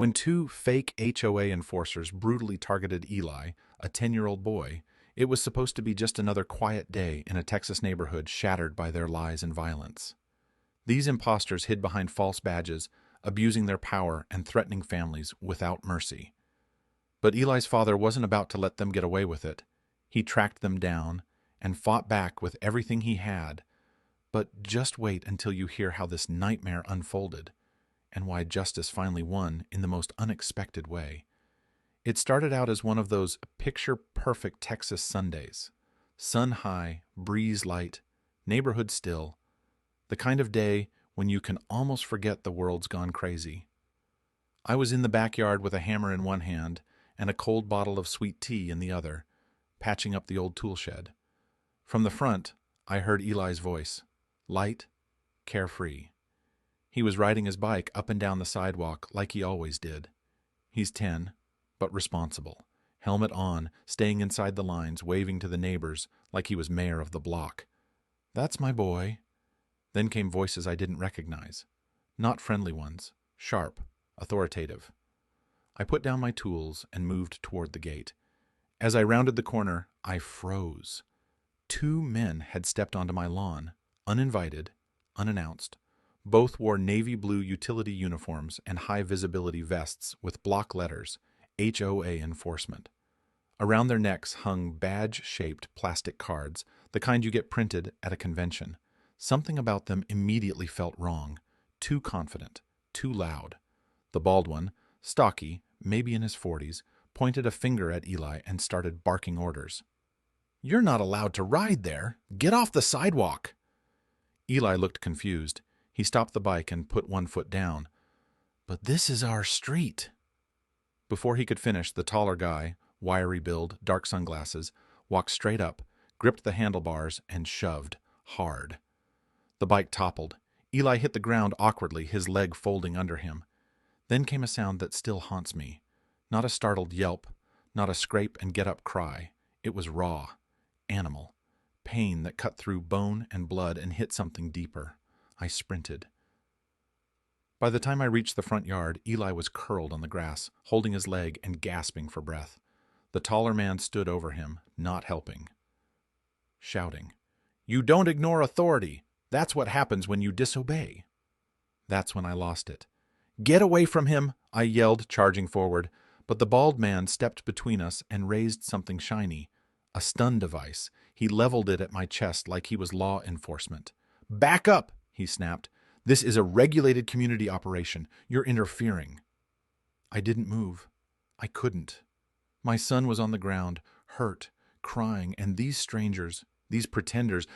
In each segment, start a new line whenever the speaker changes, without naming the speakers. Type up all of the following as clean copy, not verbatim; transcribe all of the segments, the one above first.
When two fake HOA enforcers brutally targeted Eli, a 10-year-old boy, it was supposed to be just another quiet day in a Texas neighborhood shattered by their lies and violence. These imposters hid behind false badges, abusing their power and threatening families without mercy. But Eli's father wasn't about to let them get away with it. He tracked them down and fought back with everything he had. But just wait until you hear how this nightmare unfolded, and why justice finally won in the most unexpected way. It started out as one of those picture-perfect Texas Sundays. Sun high, breeze light, neighborhood still. The kind of day when you can almost forget the world's gone crazy. I was in the backyard with a hammer in one hand and a cold bottle of sweet tea in the other, patching up the old tool shed. From the front, I heard Eli's voice, light, carefree. He was riding his bike up and down the sidewalk like he always did. He's 10, but responsible. Helmet on, staying inside the lines, waving to the neighbors like he was mayor of the block. "That's my boy." Then came voices I didn't recognize. Not friendly ones, sharp, authoritative. I put down my tools and moved toward the gate. As I rounded the corner, I froze. 2 men had stepped onto my lawn, uninvited, unannounced. Both wore navy blue utility uniforms and high-visibility vests with block letters, HOA Enforcement. Around their necks hung badge-shaped plastic cards, the kind you get printed at a convention. Something about them immediately felt wrong, too confident, too loud. The bald one, stocky, maybe in his 40s, pointed a finger at Eli and started barking orders. "You're not allowed to ride there. Get off the sidewalk." Eli looked confused. He stopped the bike and put one foot down. "But this is our street." Before he could finish, the taller guy, wiry build, dark sunglasses, walked straight up, gripped the handlebars, and shoved, hard. The bike toppled. Eli hit the ground awkwardly, his leg folding under him. Then came a sound that still haunts me. Not a startled yelp, not a scrape and get-up cry. It was raw, animal, pain that cut through bone and blood and hit something deeper. I sprinted. By the time I reached the front yard, Eli was curled on the grass, holding his leg and gasping for breath. The taller man stood over him, not helping, shouting, "You don't ignore authority. That's what happens when you disobey." That's when I lost it. "Get away from him!" I yelled, charging forward, but the bald man stepped between us and raised something shiny, a stun device. He leveled it at my chest like he was law enforcement. "Back up!" he snapped. "This is a regulated community operation. You're interfering." I didn't move. I couldn't. My son was on the ground, hurt, crying, and these strangers, these pretenders,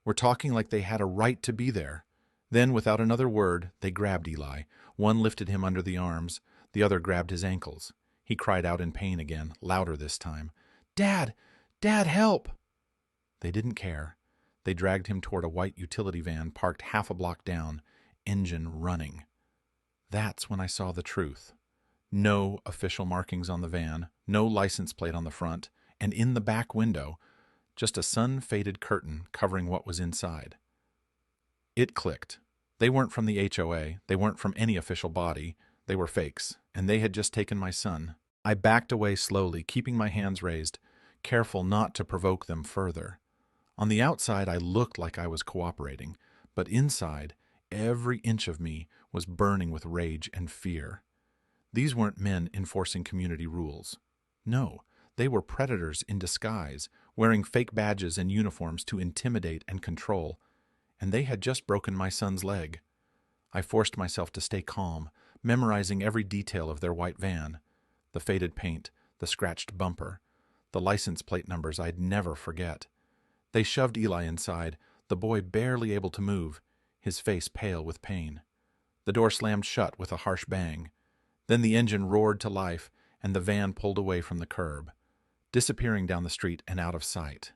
were talking like they had a right to be there. Then, without another word, they grabbed Eli. One lifted him under the arms, the other grabbed his ankles. He cried out in pain again, louder this time. "Dad! Dad, help!" They didn't care. They dragged him toward a white utility van parked half a block down, engine running. That's when I saw the truth. No official markings on the van, no license plate on the front, and in the back window, just a sun-faded curtain covering what was inside. It clicked. They weren't from the HOA, they weren't from any official body, they were fakes, and they had just taken my son. I backed away slowly, keeping my hands raised, careful not to provoke them further. On the outside, I looked like I was cooperating, but inside, every inch of me was burning with rage and fear. These weren't men enforcing community rules. No, they were predators in disguise, wearing fake badges and uniforms to intimidate and control, and they had just broken my son's leg. I forced myself to stay calm, memorizing every detail of their white van, the faded paint, the scratched bumper, the license plate numbers I'd never forget. They shoved Eli inside, the boy barely able to move, his face pale with pain. The door slammed shut with a harsh bang. Then the engine roared to life, and the van pulled away from the curb, disappearing down the street and out of sight.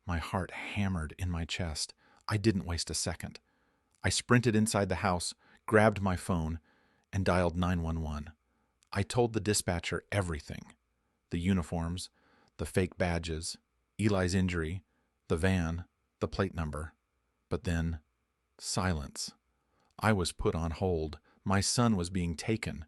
My heart hammered in my chest. I didn't waste a second. I sprinted inside the house, grabbed my phone, and dialed 911. I told the dispatcher everything. The uniforms, the fake badges, Eli's injury, the van, the plate number. But then, silence. I was put on hold, My son was being taken,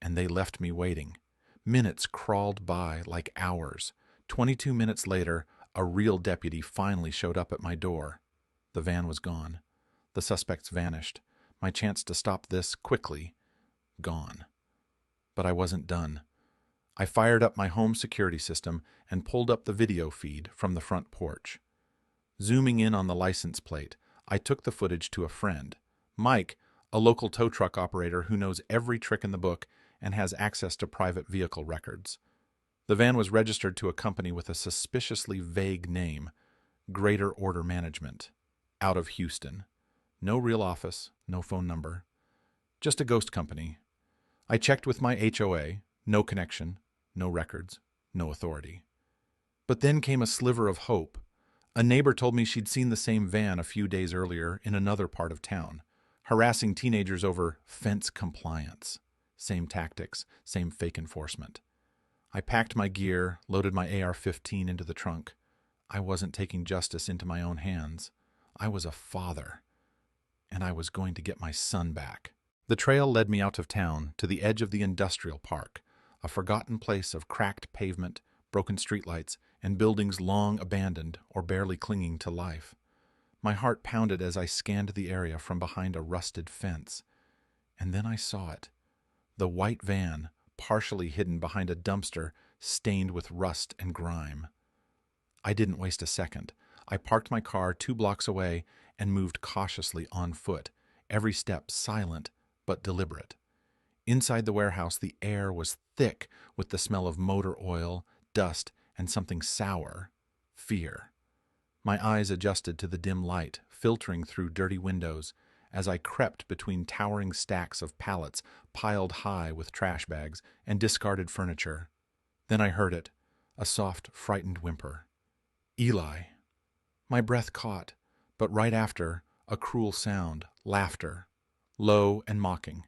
and they left me waiting. Minutes crawled by like hours. 22 minutes later, a real deputy finally showed up at my door. The van was gone. The suspects vanished. My chance to stop this quickly, gone. But I wasn't done. I fired up my home security system and pulled up the video feed from the front porch. Zooming in on the license plate, I took the footage to a friend, Mike, a local tow truck operator who knows every trick in the book and has access to private vehicle records. The van was registered to a company with a suspiciously vague name, Greater Order Management, out of Houston. No real office, no phone number. Just a ghost company. I checked with my HOA, no connection, no records, no authority. But then came a sliver of hope. A neighbor told me she'd seen the same van a few days earlier in another part of town, harassing teenagers over fence compliance. Same tactics, same fake enforcement. I packed my gear, loaded my AR-15 into the trunk. I wasn't taking justice into my own hands. I was a father, and I was going to get my son back. The trail led me out of town to the edge of the industrial park, a forgotten place of cracked pavement, broken streetlights, and buildings long abandoned or barely clinging to life. My heart pounded as I scanned the area from behind a rusted fence. And then I saw it. The white van, partially hidden behind a dumpster stained with rust and grime. I didn't waste a second. I parked my car 2 blocks away and moved cautiously on foot, every step silent but deliberate. Inside the warehouse, the air was thick with the smell of motor oil, dust, and something sour, fear. My eyes adjusted to the dim light, filtering through dirty windows, as I crept between towering stacks of pallets piled high with trash bags and discarded furniture. Then I heard it, a soft, frightened whimper. Eli. My breath caught, but right after, a cruel sound, laughter, low and mocking.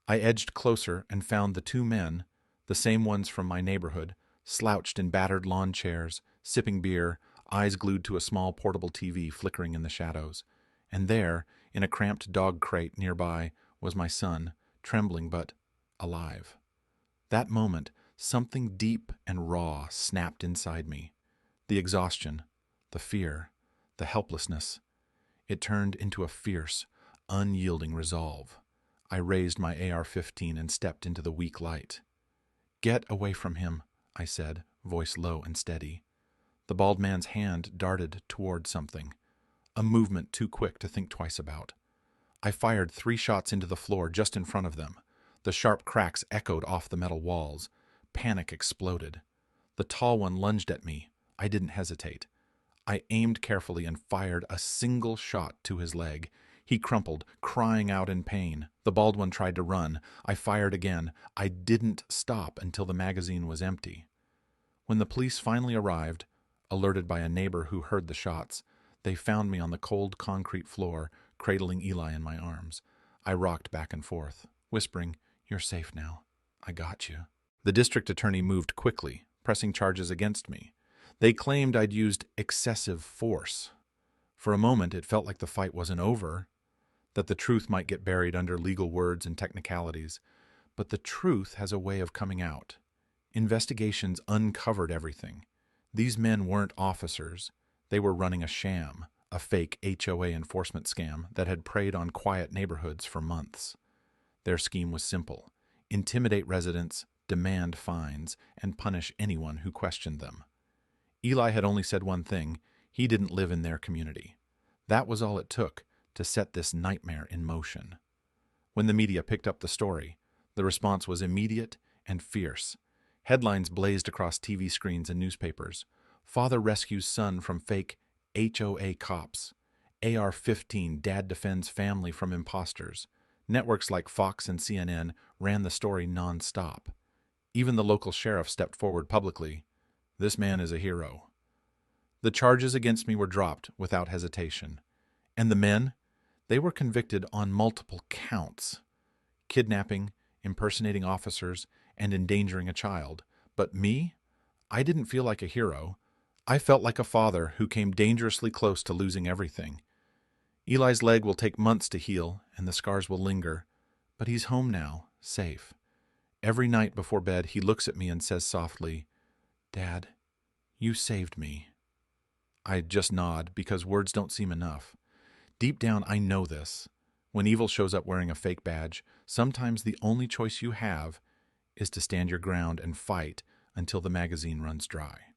I edged closer and found the 2 men, the same ones from my neighborhood, slouched in battered lawn chairs, sipping beer, eyes glued to a small portable TV flickering in the shadows. And there, in a cramped dog crate nearby, was my son, trembling but alive. That moment, something deep and raw snapped inside me. The exhaustion, the fear, the helplessness. It turned into a fierce, unyielding resolve. I raised my AR-15 and stepped into the weak light. "Get away from him," I said, voice low and steady. The bald man's hand darted toward something, a movement too quick to think twice about. I fired 3 shots into the floor just in front of them. The sharp cracks echoed off the metal walls. Panic exploded. The tall one lunged at me. I didn't hesitate. I aimed carefully and fired a single shot to his leg. He crumpled, crying out in pain. The bald one tried to run. I fired again. I didn't stop until the magazine was empty. When the police finally arrived, alerted by a neighbor who heard the shots, they found me on the cold concrete floor, cradling Eli in my arms. I rocked back and forth, whispering, "You're safe now. I got you." The district attorney moved quickly, pressing charges against me. They claimed I'd used excessive force. For a moment, it felt like the fight wasn't over, that the truth might get buried under legal words and technicalities. But the truth has a way of coming out. Investigations uncovered everything. These men weren't officers. They were running a sham, a fake HOA enforcement scam that had preyed on quiet neighborhoods for months. Their scheme was simple: intimidate residents, demand fines, and punish anyone who questioned them. Eli had only said one thing: he didn't live in their community. That was all it took to set this nightmare in motion. When the media picked up the story, the response was immediate and fierce. Headlines blazed across TV screens and newspapers. Father rescues son from fake HOA cops. AR-15, dad defends family from imposters. Networks like Fox and CNN ran the story non-stop. Even the local sheriff stepped forward publicly. "This man is a hero." The charges against me were dropped without hesitation. And the men? They were convicted on multiple counts: kidnapping, impersonating officers, and endangering a child. But me? I didn't feel like a hero. I felt like a father who came dangerously close to losing everything. Eli's leg will take months to heal, and the scars will linger. But he's home now, safe. Every night before bed, he looks at me and says softly, "Dad, you saved me." I just nod because words don't seem enough. Deep down, I know this. When evil shows up wearing a fake badge, sometimes the only choice you have is to stand your ground and fight until the magazine runs dry.